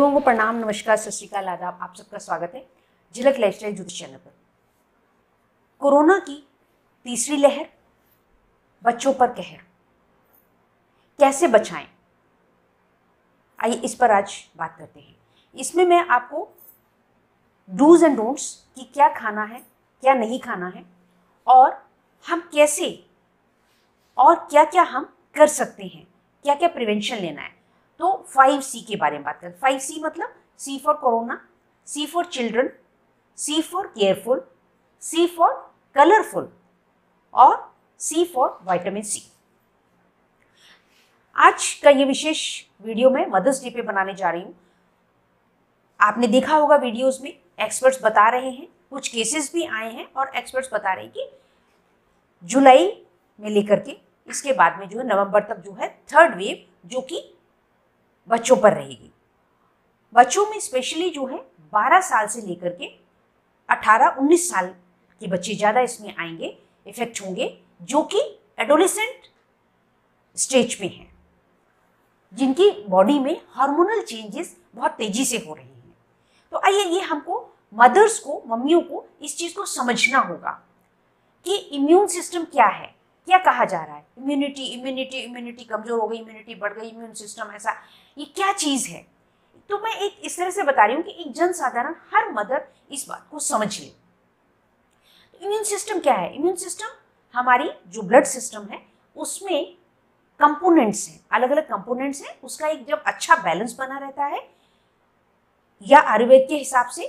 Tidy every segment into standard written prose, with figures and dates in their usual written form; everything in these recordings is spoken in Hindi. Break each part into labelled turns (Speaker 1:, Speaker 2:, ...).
Speaker 1: लोगों को प्रणाम, नमस्कार, सत श्री अकाल, आदाब। आप सबका स्वागत है झलक लाइफस्टाइल ज्योतिष चैनल पर। कोरोना की तीसरी लहर, बच्चों पर कहर, कैसे बचाएं, आइए इस पर आज बात करते हैं। इसमें मैं आपको डूज एंड डोंट्स कि क्या खाना है, क्या नहीं खाना है, और हम कैसे और क्या क्या हम कर सकते हैं, क्या क्या प्रिवेंशन लेना है। तो 5C के बारे में बात करें। 5C मतलब C for corona, C for children, C for careful, C for colourful और C फॉर विटामिन C। आज का ये विशेष वीडियो मैं मदर्स डे पे बनाने जा रही हूँ। आपने देखा होगा वीडियोस में एक्सपर्ट्स बता रहे हैं, कुछ केसेस भी आए हैं और एक्सपर्ट्स बता रहे हैं कि जुलाई में लेकर के इसके बाद में जो है नवंबर तक जो है थर्ड वेव जो कि बच्चों पर रहेगी। बच्चों में स्पेशली जो है 12 साल से लेकर के 18-19 साल के बच्चे ज़्यादा इसमें आएंगे, इफेक्ट होंगे, जो कि एडोलेसेंट स्टेज पे हैं, जिनकी बॉडी में हार्मोनल चेंजेस बहुत तेजी से हो रहे हैं। तो आइए ये हमको मदर्स को, मम्मियों को इस चीज़ को समझना होगा कि इम्यून सिस्टम क्या है, क्या कहा जा रहा है। इम्यूनिटी कमजोर हो गई, इम्यूनिटी बढ़ गई, इम्यून सिस्टम ऐसा, ये क्या चीज़ है। तो मैं एक इस तरह से बता रही हूँ कि एक जन साधारण हर मदर इस बात को समझ ले। तो इम्यून सिस्टम क्या है? इम्यून सिस्टम हमारी जो ब्लड सिस्टम है उसमें कंपोनेंट्स हैं, अलग अलग कंपोनेंट्स हैं। उसका एक जब अच्छा बैलेंस बना रहता है, या आयुर्वेद के हिसाब से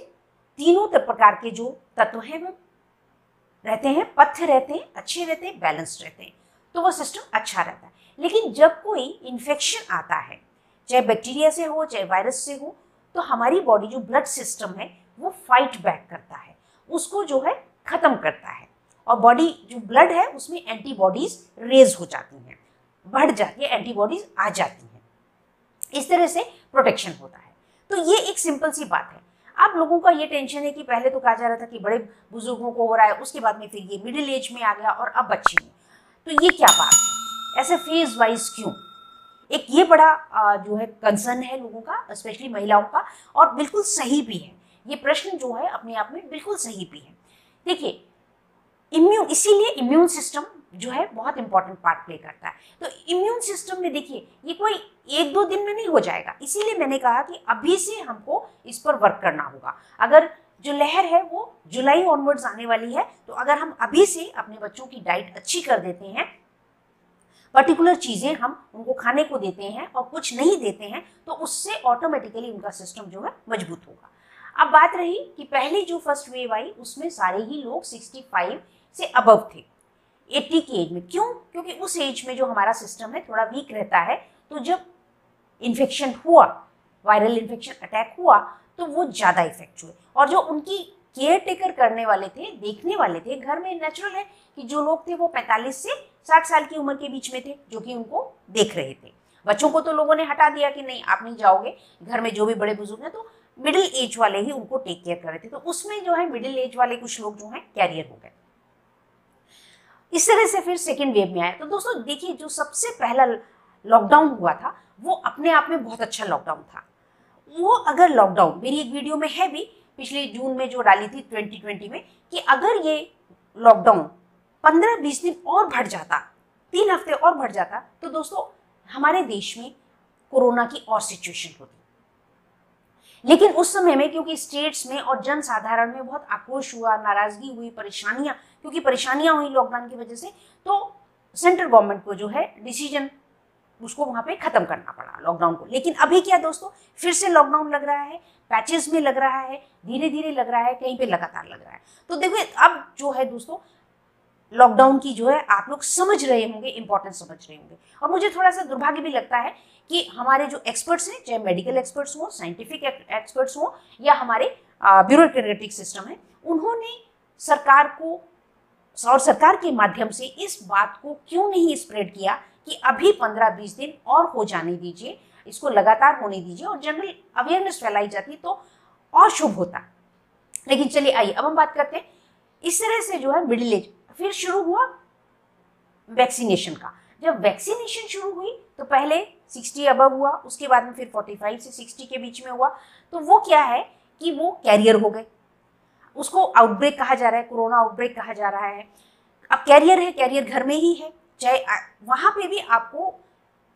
Speaker 1: तीनों प्रकार के जो तत्व हैं वो रहते हैं, पथ्य रहते हैं, अच्छे रहते हैं, बैलेंस्ड रहते हैं, तो वो सिस्टम अच्छा रहता है। लेकिन जब कोई इन्फेक्शन आता है, चाहे बैक्टीरिया से हो चाहे वायरस से हो, तो हमारी बॉडी जो ब्लड सिस्टम है वो फाइट बैक करता है, उसको जो है खत्म करता है, और बॉडी जो ब्लड है उसमें एंटीबॉडीज रेज हो जाती हैं, बढ़ जाती है, एंटीबॉडीज आ जाती हैं। इस तरह से प्रोटेक्शन होता है। तो ये एक सिंपल सी बात है। अब लोगों का ये टेंशन है कि पहले तो कहा जा रहा था कि बड़े बुजुर्गों को हो रहा है, उसके बाद में फिर ये मिडिल एज में आ गया और अब बच्चे में। तो ये क्या बात है, ऐसे फेज वाइज क्यों? एक ये बड़ा जो है कंसर्न है लोगों का, स्पेशली महिलाओं का, और बिल्कुल सही भी है। ये प्रश्न जो है अपने आप में बिल्कुल सही भी है। देखिए, इसीलिए इम्यून सिस्टम जो है बहुत इंपॉर्टेंट पार्ट प्ले करता है। तो इम्यून सिस्टम में देखिए, ये कोई 1-2 दिन में नहीं हो जाएगा। इसीलिए मैंने कहा कि अभी से हमको इस पर वर्क करना होगा। अगर जो लहर है वो जुलाई ऑनवर्ड्स आने वाली है, तो अगर हम अभी से अपने बच्चों की डाइट अच्छी कर देते हैं, पर्टिकुलर चीज़ें हम उनको खाने को देते हैं और कुछ नहीं देते हैं, तो उससे ऑटोमेटिकली उनका सिस्टम जो है मजबूत होगा। अब बात रही कि पहले जो फर्स्ट वेव आई उसमें सारे ही लोग 65 से अबव थे, 80 की एज में। क्यों? क्योंकि उस एज में जो हमारा सिस्टम है थोड़ा वीक रहता है। तो जब इन्फेक्शन हुआ, वायरल इन्फेक्शन अटैक हुआ, तो वो ज़्यादा इफेक्ट हुए। और जो उनकी केयर टेकर करने वाले थे, देखने वाले थे घर में, नेचुरल है कि जो लोग थे वो 45 से 60 साल की उम्र के बीच में थे, जो कि उनको देख रहे थे। बच्चों को तो लोगों ने हटा दिया कि नहीं, आप नहीं जाओगे, घर में जो भी बड़े बुजुर्ग हैं, तो मिडिल एज वाले ही उनको टेक केयर कर रहे थे। तो उसमें जो है मिडिल एज वाले कुछ लोग जो हैं कैरियर हो गए। इस तरह से फिर सेकेंड वेव में आया। तो दोस्तों देखिए, जो सबसे पहला लॉकडाउन हुआ था वो अपने आप में बहुत अच्छा लॉकडाउन था। वो अगर लॉकडाउन, मेरी एक वीडियो में है भी पिछले जून में जो डाली थी 2020 में, कि अगर ये लॉकडाउन 15-20 दिन और बढ़ जाता, 3 हफ्ते और बढ़ जाता, तो दोस्तों हमारे देश में कोरोना की और सिचुएशन होती। लेकिन उस समय में क्योंकि स्टेट्स में और जन साधारण में बहुत आक्रोश हुआ, नाराजगी हुई, परेशानियां, क्योंकि परेशानियां हुई लॉकडाउन की वजह से, तो सेंट्रल गवर्नमेंट को जो है डिसीजन उसको वहां पे खत्म करना पड़ा लॉकडाउन को। लेकिन अभी क्या दोस्तों, फिर से लॉकडाउन लग रहा है, पैचेस में लग रहा है, धीरे धीरे लग रहा है, कहीं पे लगातार लग रहा है। तो देखिए, अब जो है दोस्तों लॉकडाउन की जो है आप लोग समझ रहे होंगे, इंपॉर्टेंस समझ रहे होंगे। और मुझे थोड़ा सा दुर्भाग्य भी लगता है कि हमारे जो एक्सपर्ट्स हैं, चाहे मेडिकल एक्सपर्ट्स हो, साइंटिफिक एक्सपर्ट्स हो, या हमारे ब्यूरोक्रेटिक सिस्टम है, उन्होंने सरकार को और सरकार के माध्यम से इस बात को क्यों नहीं स्प्रेड किया कि अभी 15-20 दिन और हो जाने दीजिए, इसको लगातार होने दीजिए, और जनरल अवेयरनेस फैलाई जाती तो और शुभ होता। लेकिन चलिए आइए अब हम बात करते हैं। इस तरह से जो है मिडिल एज फिर शुरू हुआ वैक्सीनेशन का। जब वैक्सीनेशन शुरू हुई तो पहले 60 अबव हुआ, उसके बाद में फिर 45 से 60 के बीच में हुआ। तो वो क्या है कि वो कैरियर हो गए, उसको आउटब्रेक कहा जा रहा है, कोरोना आउटब्रेक कहा जा रहा है। अब कैरियर है, कैरियर घर में ही है, चाहे वहाँ पे भी आपको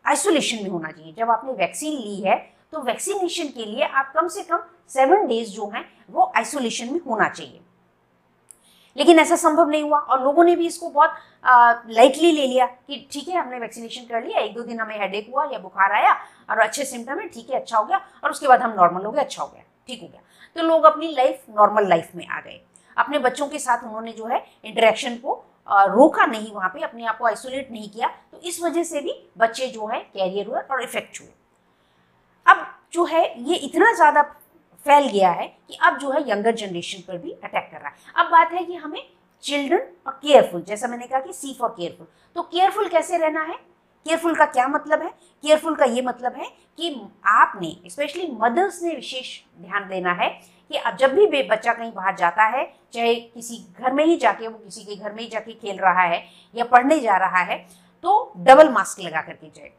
Speaker 1: आइसोलेशन में होना चाहिए। जब आपने वैक्सीन ली है तो वैक्सीनेशन के लिए आप कम से कम 7 डेज जो हैं वो आइसोलेशन में होना चाहिए। लेकिन ऐसा संभव नहीं हुआ और लोगों ने भी इसको बहुत लाइटली ले लिया कि ठीक है हमने वैक्सीनेशन कर लिया, 1-2 दिन हमें हेडेक हुआ या बुखार आया और अच्छे सिम्टम है, ठीक है अच्छा हो गया, और उसके बाद हम नॉर्मल हो गए, अच्छा हो गया, ठीक हो गया। तो लोग अपनी लाइफ नॉर्मल लाइफ में आ गए। अपने बच्चों के साथ उन्होंने जो है इंटरेक्शन को रोका नहीं, वहाँ पे अपने आप को आइसोलेट नहीं किया, तो इस वजह से भी बच्चे जो है कैरियर हुए और इफेक्ट हुए। अब जो है ये इतना ज़्यादा फैल गया है कि अब जो है यंगर जनरेशन पर भी अटैक कर रहा है। अब बात है कि हमें चिल्ड्रन और केयरफुल, जैसा मैंने कहा कि सी फॉर केयरफुल, तो केयरफुल कैसे रहना है? केयरफुल का क्या मतलब है? केयरफुल का ये मतलब है कि आपने, स्पेशली मदर्स ने विशेष ध्यान देना है कि अब जब भी बच्चा कहीं बाहर जाता है, चाहे किसी घर में ही जाके, वो किसी के घर में ही जाके खेल रहा है या पढ़ने जा रहा है, तो डबल मास्क लगा करके जाए।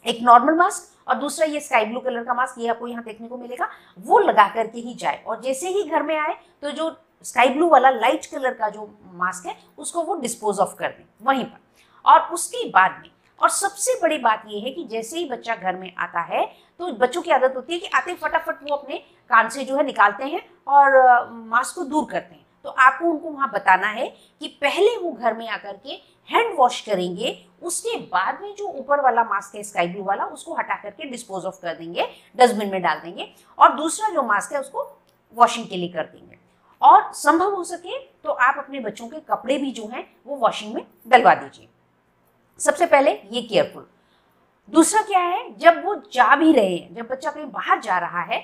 Speaker 1: एक नॉर्मल मास्क और दूसरा ये स्काई ब्लू कलर का मास्क, ये आपको यहाँ देखने को मिलेगा, वो लगा करके ही जाए। और जैसे ही घर में आए तो जो स्काई ब्लू वाला लाइट कलर का जो मास्क है उसको वो डिस्पोज ऑफ कर दें वहीं पर। और उसके बाद में, और सबसे बड़ी बात ये है कि जैसे ही बच्चा घर में आता है तो बच्चों की आदत होती है कि आते फटाफट वो अपने कान से जो है निकालते हैं और मास्क को दूर करते हैं। तो आपको उनको वहाँ बताना है कि पहले वो घर में आकर के हैंड वॉश करेंगे, उसके बाद में जो ऊपर वाला मास्क है स्काई ब्लू वाला, उसको हटा करके डिस्पोज ऑफ कर देंगे, डस्टबिन में डाल देंगे, और दूसरा जो मास्क है उसको वॉशिंग के लिए कर देंगे। और संभव हो सके तो आप अपने बच्चों के कपड़े भी जो हैं वो वॉशिंग में डलवा दीजिए। सबसे पहले ये केयरफुल। दूसरा क्या है, जब वो जा भी रहे हैं, जब बच्चा कहीं बाहर जा रहा है,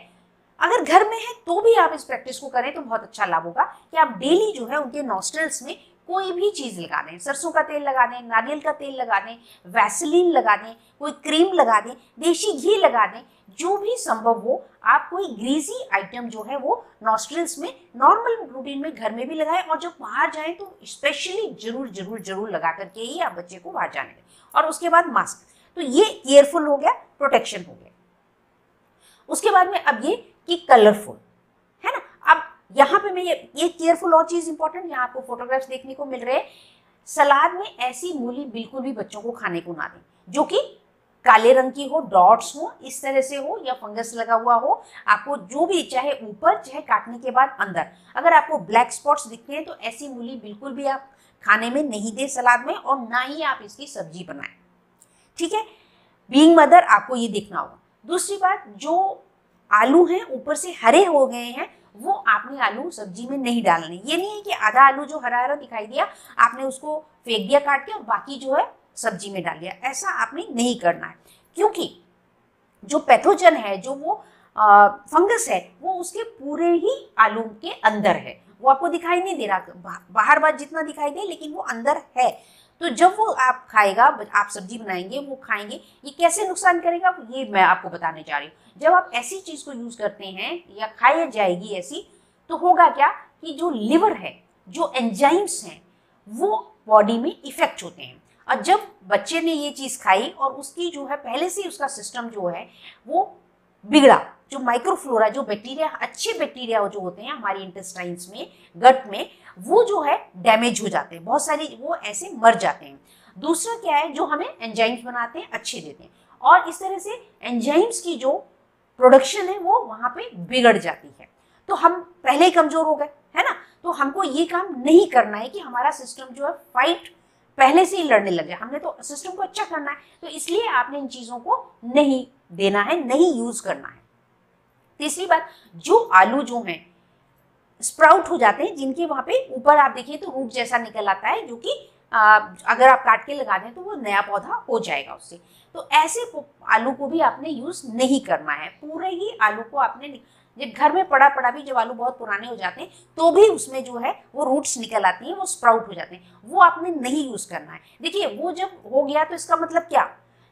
Speaker 1: अगर घर में है तो भी आप इस प्रैक्टिस को करें तो बहुत अच्छा लाभ होगा कि आप डेली जो है उनके नॉस्ट्रल्स में कोई भी चीज़ लगा दें, सरसों का तेल लगा दें, नारियल का तेल लगा दें, वैसलीन लगा दें, कोई क्रीम लगा दें, देसी घी लगा दें, जो भी संभव हो आप कोई ग्रीसी आइटम जो है वो नॉस्ट्रल्स में नॉर्मल रूटीन में घर में भी लगाएं, और जब बाहर जाएं तो स्पेशली जरूर जरूर जरूर लगा करके ही आप बच्चे को बाहर जाने दें। और उसके बाद मास्क, तो ये केयरफुल हो गया, प्रोटेक्शन हो गया। उसके बाद में अब ये कि कलरफुल है ना। अब यहाँ पे मैं ये केयरफुल और चीज इंपॉर्टेंट, यहाँ आपको फोटोग्राफ्स देखने को मिल रहे हैं। सलाद में ऐसी मूली बिल्कुल भी बच्चों को खाने को ना दें जो कि काले रंग की हो, डॉट्स हो, इस तरह से हो, या फंगस लगा हुआ हो। आपको जो भी, चाहे ऊपर चाहे काटने के बाद अंदर, अगर आपको ब्लैक स्पॉट्स दिखते हैं तो ऐसी मूली बिल्कुल भी आप खाने में नहीं दें सलाद में, और ना ही आप इसकी सब्जी बनाएं, ठीक है। बीइंग मदर आपको ये देखना होगा। दूसरी बात, जो आलू हैं ऊपर से हरे हो गए हैं, वो आपने आलू सब्जी में नहीं डालने। ये नहीं है कि आधा आलू जो हरा हरा दिखाई दिया आपने उसको फेंक दिया काट के और बाकी जो है सब्जी में डाल दिया, ऐसा आपने नहीं करना है। क्योंकि जो पैथोजन है, जो वो फंगस है, वो उसके पूरे ही आलू के अंदर है, वो आपको दिखाई नहीं दे रहा, बाहर बात जितना दिखाई दे, लेकिन वो अंदर है। तो जब वो आप खाएगा, आप सब्जी बनाएंगे, वो खाएंगे, ये कैसे नुकसान करेगा ये मैं आपको बताने जा रही हूँ। जब आप ऐसी चीज को यूज करते हैं या खाई जाएगी ऐसी, तो होगा क्या कि जो लिवर है, जो एंजाइम्स हैं, वो बॉडी में इफेक्ट होते हैं। और जब बच्चे ने ये चीज खाई और उसकी जो है पहले से उसका सिस्टम जो है वो बिगड़ा, जो माइक्रोफ्लोरा, जो बैक्टीरिया, अच्छे बैक्टीरिया जो होते हैं हमारी इंटेस्टाइन्स में, गट में, वो जो है डैमेज हो जाते हैं, बहुत सारी वो ऐसे मर जाते हैं। दूसरा क्या है, जो हमें एंजाइम्स बनाते हैं, अच्छे देते हैं, और इस तरह से एंजाइम्स की जो प्रोडक्शन है वो वहां पे बिगड़ जाती है। तो हम पहले ही कमजोर हो गए, है ना। तो हमको ये काम नहीं करना है कि हमारा सिस्टम जो है फाइट पहले से ही लड़ने लग जाए, हमने तो सिस्टम को अच्छा करना है। तो इसलिए आपने इन चीजों को नहीं देना है, नहीं यूज करना है। तीसरी बात, जो आलू जो हैं स्प्राउट हो जाते हैं, जिनके वहां पे ऊपर आप देखिए तो रूट जैसा निकल आता है, जो कि अगर आप काट के लगा दें तो वो नया पौधा हो जाएगा उससे। तो ऐसे आलू को भी आपने यूज नहीं करना है। पूरे ही आलू को आपने, जब घर में पड़ा पड़ा भी जब आलू बहुत पुराने हो जाते हैं तो भी उसमें जो है वो रूट्स निकल आती हैं, वो स्प्राउट हो जाते हैं, वो आपने नहीं यूज करना है। देखिए वो जब हो गया तो इसका मतलब क्या,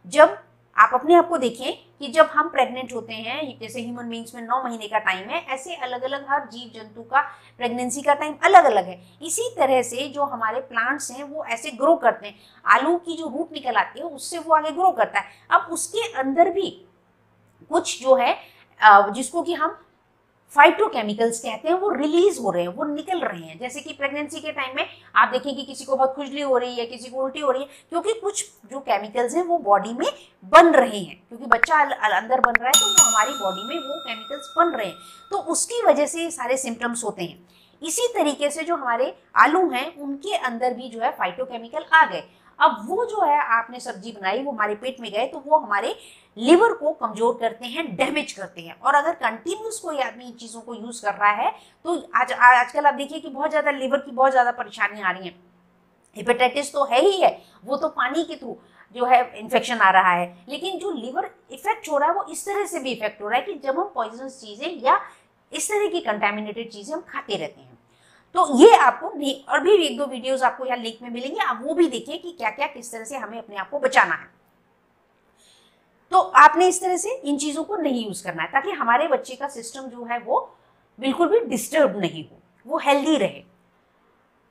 Speaker 1: जब आप अपने आप को देखें कि जब हम प्रेग्नेंट होते हैं, जैसे ह्यूमन बींग्स में 9 महीने का टाइम है, ऐसे अलग अलग हर जीव जंतु का प्रेगनेंसी का टाइम अलग अलग है। इसी तरह से जो हमारे प्लांट्स हैं वो ऐसे ग्रो करते हैं। आलू की जो रूट निकल आती है उससे वो आगे ग्रो करता है। अब उसके अंदर भी कुछ जो है जिसको कि हम फाइटोकेमिकल्स कहते हैं वो रिलीज हो रहे हैं, वो निकल रहे हैं। जैसे कि प्रेगनेंसी के टाइम में आप देखें कि किसी को बहुत खुजली हो रही है, किसी को उल्टी हो रही है, क्योंकि कुछ जो केमिकल्स हैं वो बॉडी में बन रहे हैं, क्योंकि बच्चा अंदर बन रहा है तो वो हमारी बॉडी में वो केमिकल्स बन रहे हैं, तो उसकी वजह से सारे सिम्टम्स होते हैं। इसी तरीके से जो हमारे आलू हैं उनके अंदर भी जो है फाइटोकेमिकल आ गए। अब वो जो है आपने सब्जी बनाई, वो हमारे पेट में गए तो वो हमारे लिवर को कमजोर करते हैं, डैमेज करते हैं। और अगर कंटिन्यूस कोई आदमी इन चीज़ों को यूज कर रहा है तो आजकल आप देखिए कि बहुत ज़्यादा लिवर की बहुत ज़्यादा परेशानियां आ रही हैं। हेपेटाइटिस तो है ही है, वो तो पानी के थ्रू जो है इन्फेक्शन आ रहा है, लेकिन जो लिवर इफेक्ट हो रहा है वो इस तरह से भी इफेक्ट हो रहा है कि जब हम पॉइजनस चीज़ें या इस तरह की कंटेमिनेटेड चीज़ें हम खाते रहते हैं। तो ये आपको नहीं, और भी एक दो वीडियोस आपको यहाँ लिंक में मिलेंगे, आप वो भी देखिए कि क्या क्या किस तरह से हमें अपने आप को बचाना है। तो आपने इस तरह से इन चीज़ों को नहीं यूज करना है ताकि हमारे बच्चे का सिस्टम जो है वो बिल्कुल भी डिस्टर्ब नहीं हो, वो हेल्दी रहे।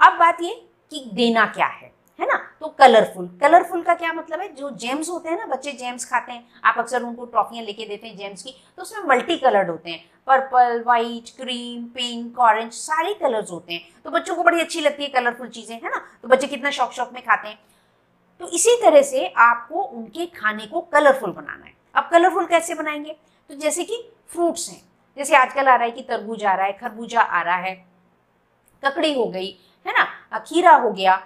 Speaker 1: अब बात ये कि देना क्या है ना। तो कलरफुल, कलरफुल का क्या मतलब है, जो जेम्स होते हैं ना, बच्चे जेम्स खाते हैं, आप अक्सर उनको टॉफियां लेके देते हैं जेम्स की, तो उसमें मल्टी कलर्ड होते हैं, purple, white, cream, pink, orange, सारे कलर्स होते हैं। तो बच्चों को बड़ी अच्छी लगती है कलरफुल चीजें, है ना, तो बच्चे कितना शौक शौक में खाते हैं। तो इसी तरह से आपको उनके खाने को कलरफुल बनाना है। अब कलरफुल कैसे बनाएंगे, तो जैसे कि फ्रूट्स हैं, जैसे आजकल आ रहा है कि तरबूज आ रहा है, खरबूजा आ रहा है, ककड़ी हो गई, है ना, खीरा हो गया,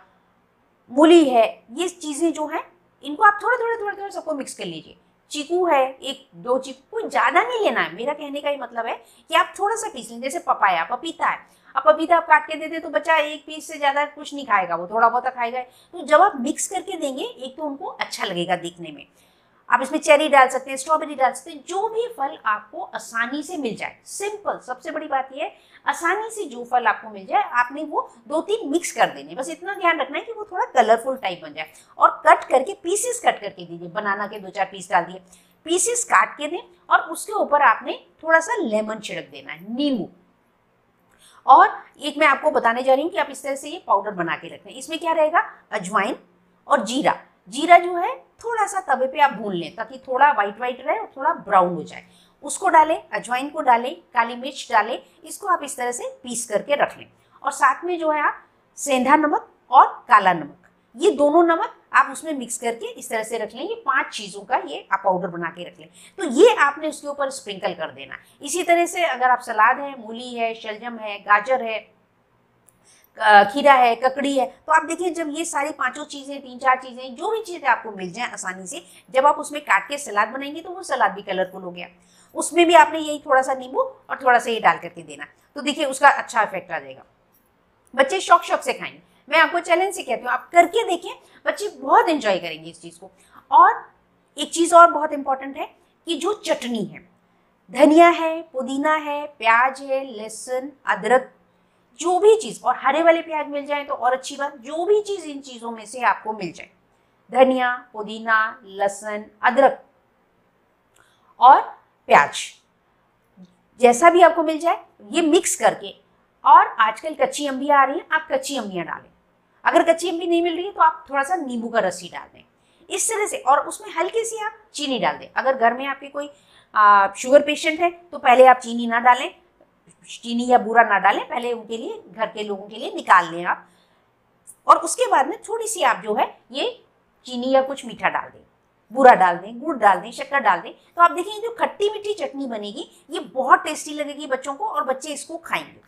Speaker 1: मूली है, ये चीजें जो है इनको आप थोड़ा थोड़ा थोड़ा थोड़ा सबको मिक्स कर लीजिए। चीकू है, एक दो चीकू, कोई ज्यादा नहीं लेना है। मेरा कहने का ये मतलब है कि आप थोड़ा सा पीस लें। जैसे पपाया, पपीता है, अब पपीता आप काट के दे दे तो बच्चा एक पीस से ज्यादा कुछ नहीं खाएगा, वो थोड़ा बहुत खाएगा। तो जब आप मिक्स करके देंगे, एक तो उनको अच्छा लगेगा देखने में, आप इसमें चेरी डाल सकते हैं, स्ट्रॉबेरी डाल सकते हैं, जो भी फल आपको आसानी से मिल जाए। सिंपल, सबसे बड़ी बात यह है आसानी से जो फल आपको मिल जाए आपने वो 2-3 मिक्स कर देने। बस इतना ध्यान रखना है कि वो थोड़ा कलरफुल टाइप बन जाए। और कट करके पीसेस कट करके दीजिए, बनाना के 2-4 पीस डाल दिए, पीसेस काट के दें, और उसके ऊपर आपने थोड़ा सा लेमन छिड़क देना है, नींबू। और एक मैं आपको बताने जा रही हूँ कि आप इस तरह से ये पाउडर बना के रखें। इसमें क्या रहेगा, अजवाइन और जीरा। जीरा जो है थोड़ा सा तवे पे आप भून लें ताकि थोड़ा व्हाइट व्हाइट रहे और थोड़ा ब्राउन हो जाए, उसको डालें, अजवाइन को डालें, काली मिर्च डालें, इसको आप इस तरह से पीस करके रख लें। और साथ में जो है आप सेंधा नमक और काला नमक, ये दोनों नमक आप उसमें मिक्स करके इस तरह से रख लें। ये 5 चीज़ों का ये आप पाउडर बना के रख लें। तो ये आपने उसके ऊपर स्प्रिंकल कर देना। इसी तरह से अगर आप सलाद है, मूली है, शलजम है, गाजर है, खीरा है, ककड़ी है, तो आप देखिए जब ये सारी 5 चीज़ें, 3-4 चीज़ें, जो भी चीज़ें आपको मिल जाए आसानी से, जब आप उसमें काट के सलाद बनाएंगे तो वो सलाद भी कलरफुल हो गया। उसमें भी आपने यही थोड़ा सा नींबू और थोड़ा सा ये डाल करके देना, तो देखिए उसका अच्छा इफेक्ट आ जाएगा। बच्चे शौक शौक से खाएंगे। मैं आपको चैलेंज से कहती हूँ, आप करके देखिए, बच्चे बहुत एंजॉय करेंगे इस चीज़ को। और एक चीज़ और बहुत इंपॉर्टेंट है कि जो चटनी है, धनिया है, पुदीना है, प्याज है, लहसुन, अदरक, जो भी चीज़, और हरे वाले प्याज मिल जाए तो और अच्छी बात, जो भी चीज़ इन चीज़ों में से आपको मिल जाए, धनिया, पुदीना, लहसुन, अदरक और प्याज, जैसा भी आपको मिल जाए, ये मिक्स करके, और आजकल कच्ची अम्बियाँ आ रही हैं, आप कच्ची अम्बियाँ डालें। अगर कच्ची अम्बी नहीं मिल रही है तो आप थोड़ा सा नींबू का रस ही डाल दें इस तरह से, और उसमें हल्की सी आप चीनी डाल दें। अगर घर में आपके कोई शुगर पेशेंट है तो पहले आप चीनी ना डालें, चीनी या बूरा ना डालें, पहले उनके लिए, घर के लोगों के लिए निकाल लें आप, और उसके बाद में थोड़ी सी आप जो है ये चीनी या कुछ मीठा डाल दें, बूरा डाल दें, गुड़ डाल दें, शक्कर डाल दें। तो आप देखेंगे जो खट्टी मीठी चटनी बनेगी ये बहुत टेस्टी लगेगी बच्चों को, और बच्चे इसको खाएंगे।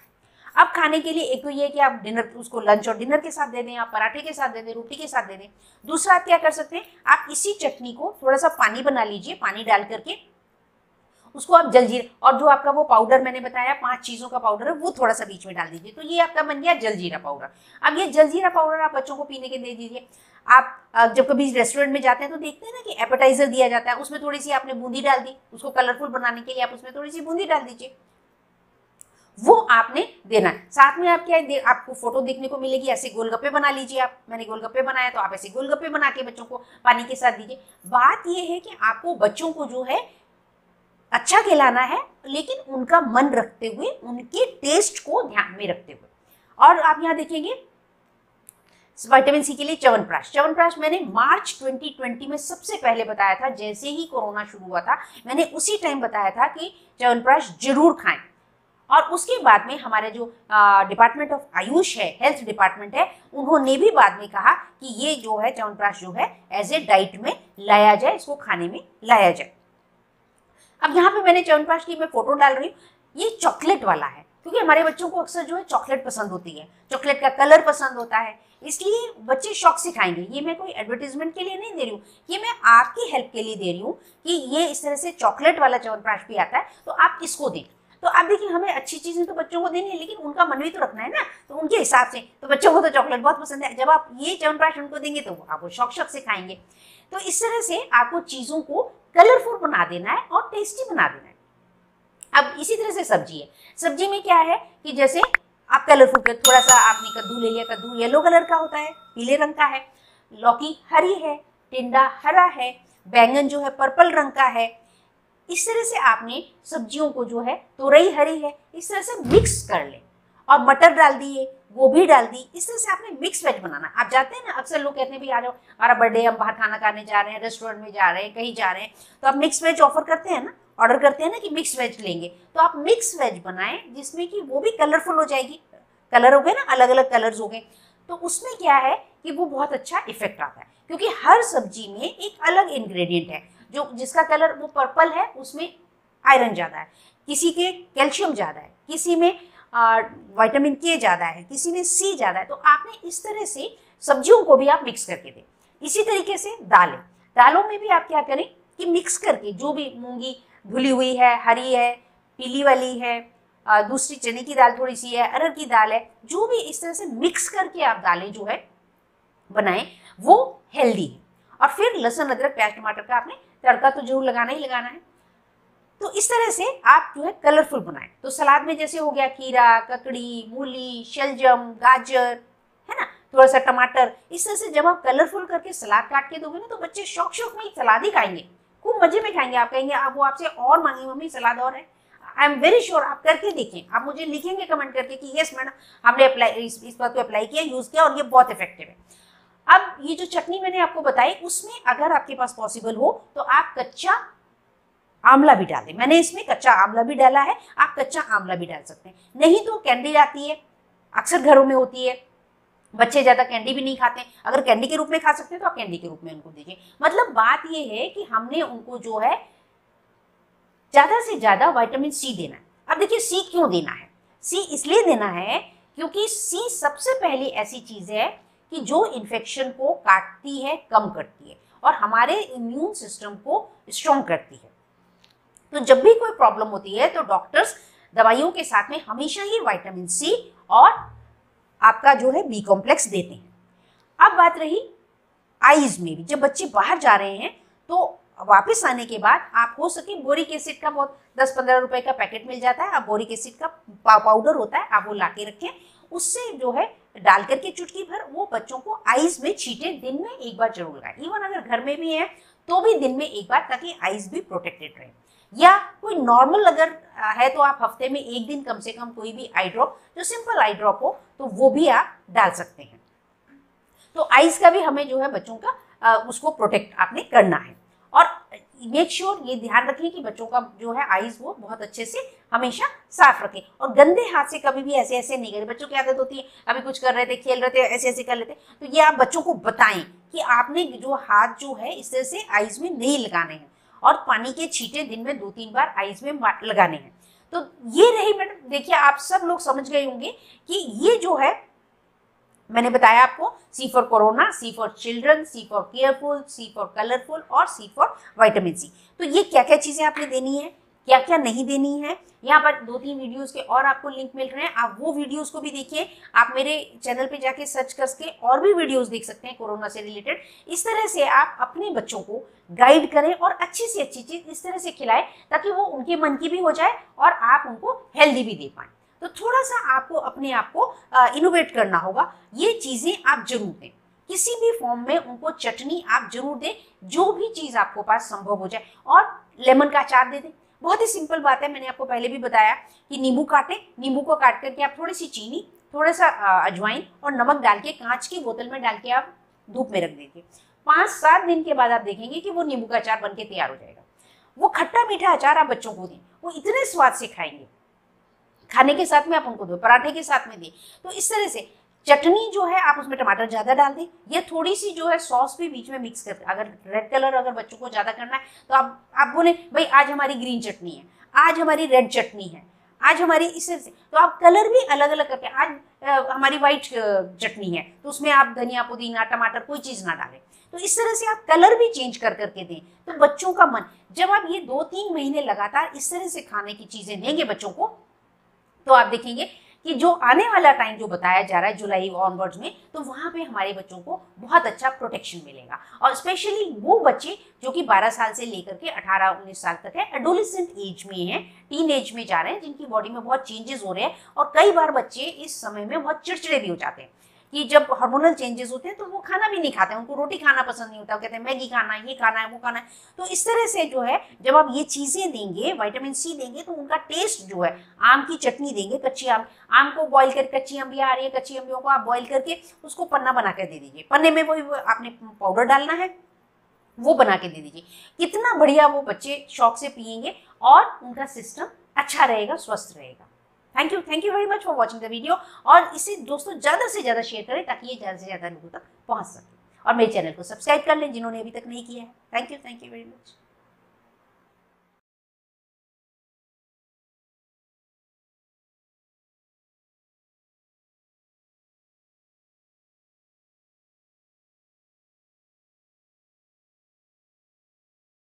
Speaker 1: अब खाने के लिए एक तो ये है कि आप डिनर, उसको लंच और डिनर के साथ दे दें, आप पराठे के साथ दे दें, रोटी के साथ दे दें। दूसरा आप क्या कर सकते हैं, आप इसी चटनी को थोड़ा सा पानी बना लीजिए, पानी डाल करके उसको आप जलजीरा, और जो आपका वो पाउडर मैंने बताया 5 चीज़ों का पाउडर है, वो थोड़ा सा बीच में डाल दीजिए, तो ये आपका बन गया जलजीरा पाउडर। अब ये जलजीरा पाउडर आप बच्चों को पीने के दे दीजिए। आप जब कभी रेस्टोरेंट में जाते हैं तो देखते हैं ना कि एपेटाइजर दिया जाता है, उसमें थोड़ी सी आपने बूंदी डाल दी, उसको कलरफुल बनाने के लिए आप उसमें थोड़ी सी बूंदी डाल दीजिए, वो आपने देना है। साथ में आप क्या आपको फोटो देखने को मिलेगी, ऐसे गोलगप्पे बना लीजिए आप, मैंने गोलगप्पे बनाया तो आप ऐसे गोलगप्पे बना के बच्चों को पानी के साथ दीजिए। बात ये है कि आपको बच्चों को जो है अच्छा खिलाना है, लेकिन उनका मन रखते हुए, उनके टेस्ट को ध्यान में रखते हुए। और आप यहाँ देखेंगे विटामिन सी के लिए च्यवनप्राश। च्यवनप्राश मैंने मार्च 2020 में सबसे पहले बताया था, जैसे ही कोरोना शुरू हुआ था मैंने उसी टाइम बताया था कि च्यवनप्राश जरूर खाएं। और उसके बाद में हमारे जो डिपार्टमेंट ऑफ आयुष है, हेल्थ डिपार्टमेंट है, उन्होंने भी बाद में कहा कि ये जो है च्यवनप्राश जो है एज ए डाइट में लाया जाए, इसको खाने में लाया जाए। अब यहाँ पे मैंने च्यवनप्राश की मैं फोटो डाल रही हूँ, ये चॉकलेट वाला है, क्योंकि हमारे बच्चों को अक्सर जो है चॉकलेट पसंद होती है, चॉकलेट का कलर पसंद होता है, इसलिए बच्चे शौक से खाएंगे। ये मैं कोई एडवर्टीजमेंट के लिए नहीं दे रही हूँ, ये मैं आपकी हेल्प के लिए दे रही हूँ कि ये इस तरह से चॉकलेट वाला च्यवनप्राश भी आता है, तो आप इसको दें। तो आप देखिए, हमें अच्छी चीजें तो बच्चों को देनी है, लेकिन उनका मन भी तो रखना है ना, तो उनके हिसाब से। तो बच्चों को तो चॉकलेट बहुत पसंद है, जब आप ये च्यवनप्राश उनको देंगे तो वो आपको शौक से खाएंगे। तो इस तरह से आपको चीजों को कलरफुल बना देना है और टेस्टी बना देना है। अब इसी तरह से सब्जी है, सब्जी में क्या है कि जैसे आप कलरफुल कर, थोड़ा सा आपने कद्दू ले लिया, कद्दू येलो कलर का होता है, पीले रंग का है, लौकी हरी है, टिंडा हरा है, बैंगन जो है पर्पल रंग का है। इस तरह से आपने सब्जियों को जो है, तोरई हरी है, इस तरह से मिक्स कर ले, और मटर डाल दिए, गोभी डाल दी, इस तरह से आपने मिक्स वेज बनाना। आप जाते हैं ना, अक्सर लोग कहते हैं भी आ जाओ, हमारा बर्थडे, हम बाहर खाना खाने जा रहे हैं, रेस्टोरेंट में जा रहे हैं, कहीं जा रहे हैं, तो आप मिक्स वेज ऑफर करते हैं ना, ऑर्डर करते हैं ना कि मिक्स वेज लेंगे, तो आप मिक्स वेज बनाएं जिसमें कि वो भी कलरफुल हो जाएगी, कलर हो गए ना, अलग अलग कलर्स हो गए, तो उसमें क्या है कि वो बहुत अच्छा इफेक्ट आता है, क्योंकि हर सब्जी में एक अलग इंग्रेडिएंट है। जो जिसका कलर वो पर्पल है उसमें आयरन ज़्यादा है, किसी के कैल्शियम ज़्यादा है, किसी में विटामिन के ज़्यादा है, किसी में सी ज़्यादा है। तो आपने इस तरह से सब्जियों को भी आप मिक्स करके दें। इसी तरीके से दालें, दालों में भी आप क्या करें कि मिक्स करके, जो भी मूंगी धुली हुई है, हरी है, पीली वाली है, दूसरी चने की दाल थोड़ी सी है, अरहर की दाल है, जो भी इस तरह से मिक्स करके आप दालें जो है बनाएं, वो हेल्दी है। और फिर लहसुन अदरक प्याज टमाटर का आपने तड़का तो जरूर लगाना ही लगाना है। तो इस तरह से आप जो है कलरफुल बनाएं। तो सलाद में जैसे हो गया खीरा, ककड़ी, मूली, शलजम, गाजर, है ना, थोड़ा सा टमाटर, इस तरह से जब आप कलरफुल करके सलाद काट के दोगे ना, तो बच्चे शौक में सलाद ही खाएंगे, खूब मजे में खाएंगे। आप कहेंगे, आप वो आपसे और मांगेंगे, मम्मी सलाद और है। आई एम वेरी श्योर, आप करके देखें, आप मुझे लिखेंगे कमेंट करके कि यस मैडम, हमने अप्लाई इस बात को अप्लाई किया, यूज किया और ये बहुत इफेक्टिव है। अब ये जो चटनी मैंने आपको बताई, उसमें अगर आपके पास पॉसिबल हो तो आप कच्चा आंवला भी डाल दें। मैंने इसमें कच्चा आंवला भी डाला है, आप कच्चा आंवला भी डाल सकते हैं। नहीं तो कैंडी आती है, अक्सर घरों में होती है, बच्चे ज्यादा कैंडी भी नहीं खाते, अगर कैंडी के रूप में खा सकते हैं तो आप कैंडी के रूप में उनको दीजिए। मतलब बात ये है कि हमने उनको जो है ज्यादा से ज्यादा विटामिन सी देना है। अब देखिए सी क्यों देना है, सी इसलिए देना है क्योंकि सी सबसे पहली ऐसी चीज है कि जो इन्फेक्शन को काटती है, कम करती है और हमारे इम्यून सिस्टम को स्ट्रॉन्ग करती है। तो जब भी कोई प्रॉब्लम होती है तो डॉक्टर्स दवाइयों के साथ में हमेशा ही विटामिन सी और आपका जो है बी कॉम्प्लेक्स देते हैं। अब बात रही आईज में भी, जब बच्चे बाहर जा रहे हैं तो वापस आने के बाद आप हो सके बोरिक एसिड का बहुत 10-15 रुपए का पैकेट मिल जाता है, आप बोरिक एसिड का पाउडर होता है, आप वो ला के रखें, उससे जो है डाल करके चुटकी भर वो बच्चों को आईज में छींटे, दिन में एक बार जरूर लगाएं। इवन अगर घर में भी है तो भी दिन में एक बार, ताकि आईज भी प्रोटेक्टेड रहे। या कोई नॉर्मल अगर है तो आप हफ्ते में एक दिन कम से कम कोई भी आई ड्रॉप, जो सिंपल आई ड्रॉप हो, तो वो भी आप डाल सकते हैं। तो आईज का भी हमें जो है बच्चों का उसको प्रोटेक्ट आपने करना है। और मेक श्योर ये ध्यान रखें कि बच्चों का जो है आईज वो बहुत अच्छे से हमेशा साफ रखें और गंदे हाथ से कभी भी ऐसे ऐसे नहीं करें। बच्चों की आदत होती है, अभी कुछ कर रहे थे, खेल रहे थे, ऐसे ऐसे कर लेते, तो ये आप बच्चों को बताएं कि आपने जो हाथ जो है इस तरह से आईज में नहीं लगाने हैं और पानी के छींटे दिन में 2-3 बार आईज में लगाने हैं। तो ये रही मैडम, देखिए आप सब लोग समझ गए होंगे कि ये जो है मैंने बताया आपको, C for corona, C for children, C for careful, C for colourful और सी फॉर विटामिन सी। तो ये क्या क्या चीजें आपने देनी है, क्या क्या नहीं देनी है, यहाँ पर 2-3 वीडियोस के और आपको लिंक मिल रहे हैं, आप वो वीडियोस को भी देखिए। आप मेरे चैनल पे जाके सर्च करके और भी वीडियोस देख सकते हैं कोरोना से रिलेटेड। इस तरह से आप अपने बच्चों को गाइड करें और अच्छी से अच्छी चीज इस तरह से खिलाएं ताकि वो उनके मन की भी हो जाए और आप उनको हेल्दी भी दे पाएं। तो थोड़ा सा आपको अपने आप को इनोवेट करना होगा। ये चीजें आप जरूर दें, किसी भी फॉर्म में उनको चटनी आप जरूर दें, जो भी चीज आपको पास संभव हो जाए। और लेमन का अचार दे दें, बहुत ही सिंपल बात है। मैंने आपको पहले भी बताया कि नींबू काटें, नींबू को काट करके आप थोड़ी सी चीनी, थोड़ा सा अजवाइन और नमक डाल के कांच की बोतल में डाल के आप धूप में रख दीजिए। 5-7 दिन के बाद आप देखेंगे कि वो नींबू का अचार बनके तैयार हो जाएगा। वो खट्टा मीठा अचार आप बच्चों को दें, वो इतने स्वाद से खाएंगे। खाने के साथ में आप उनको दो, पराठे के साथ में दें। तो इस तरह से चटनी जो है आप उसमें टमाटर ज्यादा डाल दें, या थोड़ी सी जो है सॉस भी बीच में मिक्स करके, अगर रेड कलर अगर बच्चों को ज्यादा करना है तो आप बोले भाई आज हमारी ग्रीन चटनी है, आज हमारी रेड चटनी है, आज हमारी इस तरह से, तो आप कलर भी अलग अलग करके, आज हमारी व्हाइट चटनी है तो उसमें आप धनिया पुदीना टमाटर कोई चीज ना डालें। तो इस तरह से आप कलर भी चेंज कर करके दें। तो बच्चों का मन, जब आप ये 2-3 महीने लगातार इस तरह से खाने की चीजें देंगे बच्चों को, तो आप देखेंगे कि जो आने वाला टाइम जो बताया जा रहा है जुलाई ऑनवर्ड्स में, तो वहां पे हमारे बच्चों को बहुत अच्छा प्रोटेक्शन मिलेगा। और स्पेशली वो बच्चे जो कि 12 साल से लेकर के 18-19 साल तक है, एडोलेसेंट एज में है, टीन एज में जा रहे हैं, जिनकी बॉडी में बहुत चेंजेस हो रहे हैं। और कई बार बच्चे इस समय में बहुत चिड़चिड़े भी हो जाते हैं कि जब हार्मोनल चेंजेस होते हैं तो वो खाना भी नहीं खाते हैं, उनको रोटी खाना पसंद नहीं होता, वो कहते हैं मैगी खाना है, ये खाना है, वो खाना है। तो इस तरह से जो है जब आप ये चीजें देंगे, विटामिन सी देंगे, तो उनका टेस्ट जो है, आम की चटनी देंगे, कच्ची आम को बॉईल करके, कच्ची अम्बियां आ रही है, कच्ची अम्बियों को आप बॉईल करके उसको पन्ना बना कर दे दीजिए, पन्ने में वो आपने पाउडर डालना है, वो बना के दे दीजिए। कितना बढ़िया वो बच्चे शौक से पियेंगे और उनका सिस्टम अच्छा रहेगा, स्वस्थ रहेगा। Thank you very much for watching the video. और इसे दोस्तों ज़्यादा से ज़्यादा शेयर करें ताकि ये ज़्यादा से ज़्यादा लोगों तक पहुंच सके। और मेरे चैनल को सब्सक्राइब कर लें जिन्होंने अभी तक नहीं किया है। Thank you very much.